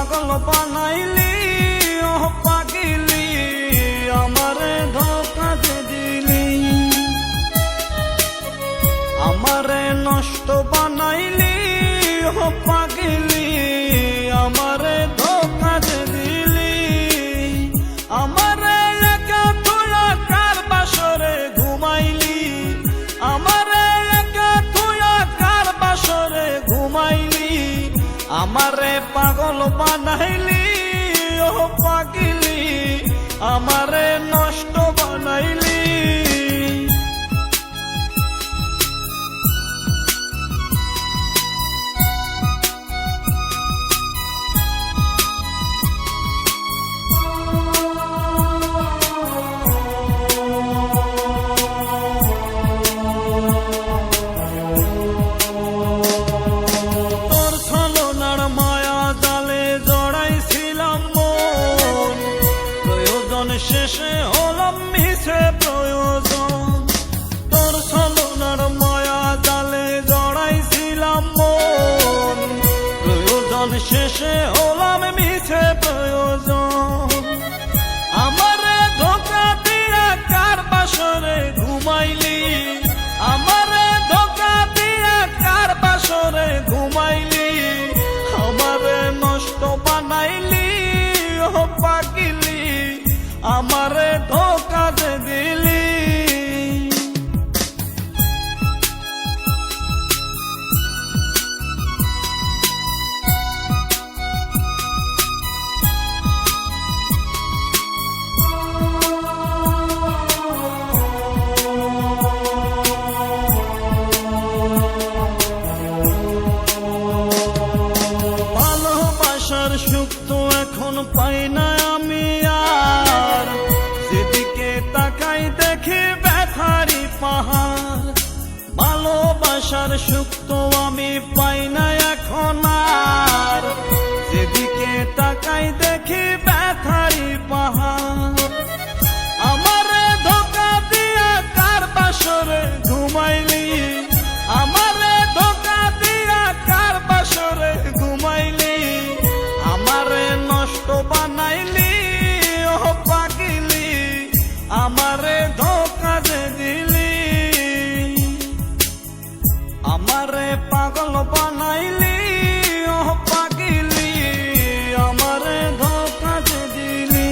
পাগল বানাইলি ও পাগিলি, আমারে ধোঁকা দিলি, আমারে নষ্ট বানাইলি ও পাগিলি, আমারে ধোঁকা দিলি, আমারে একা তুলা কার বাসরে ঘুমাইলি, আমারে একা তুলা কার বাসরে ঘুমাইলি, আমারে পাগল বানাইলি ও পাগিলি, আমারে নষ্ট বানাইলি। শেষে হলাম মিছে প্রয়োজন, তোর ছলনার মায়া জালে জড়াইছিলাম মন, প্রয়োজন শেষে হলাম মিছে প্রয়োজন, আমারে ধোঁকা দিয়া কার বাসরে ঘুমাইলি, আমারে ধোঁকা দিয়া কার বাসরে ঘুমাইলি, আমারে নষ্ট বানাইলি ও পাগিলি, আমারে ধোঁকা দিলি। ভালোবাসার সুখ তো এখন পাই না আমি আর, যেদিকে তাকাই দেখি ব্যথারি পাহাড়, ভালোবাসার সুখ তো আমি পাই না এখন আর, যেদিকে তাকাই দেখি ব্যথারি পাহাড়, আমারে ধোঁকা দিয়া কার বাসরে ঘুমাইলি, আমারে ধোঁকা দিয়া কার বাসরে ঘুমাইলি, আমারে নষ্ট বানাইলি ও পাগিলি, আমারে ধোঁকা দিলি, আমারে পাগল বানাইলি ও পাগিলি, আমারে ধোঁকা দিলি,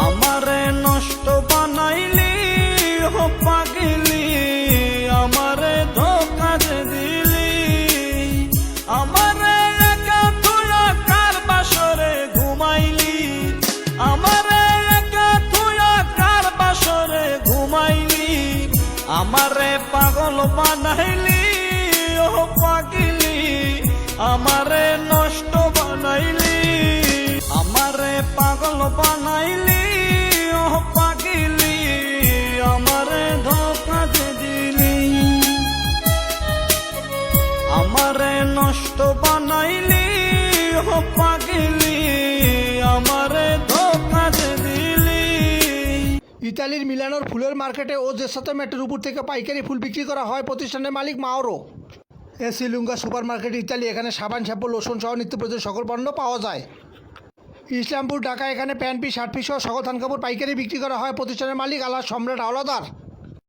আমারে নষ্ট বানাইলি ও পাগিলি, আমারে ধোঁকা দিলি, আমারে একা তুলা কার বাসরে ঘুমাইলি, আমারে একা তুলা কার বাসরে ঘুমাইলি, আমারে পাগল বানাইলি ও পাগিলি, আমারে নষ্ট বানাইলি, আমারে পাগল বানাইলি ও পাগিলি, আমারে ধোঁকা দিলি, আমারে নষ্ট বানাইলি ও পাগিলি, আমারে ধোঁকা দিলি। ইতালির মিলানোর ফুলের মার্কেটে ও জেসাতো মেট্রোর উপর থেকে পাইকারি ফুল বিক্রি করা হয় প্রতিষ্ঠানের মালিক Mauro. Esselunga supermarket Italy, এখানে সাবান, শ্যাম্পু, লোশন সহ নিত্য প্রয়োজনীয় সকল পণ্য পাওয়া যায়। ইসলামপুর ঢাকা, এখানে প্যান্ট পিস, শার্ট পিস সহ সকল থান কাপড় পাইকারি বিক্রি করা হয় প্রতিষ্ঠানের মালিক আল্লাহ সম্রাট হাওলাদার।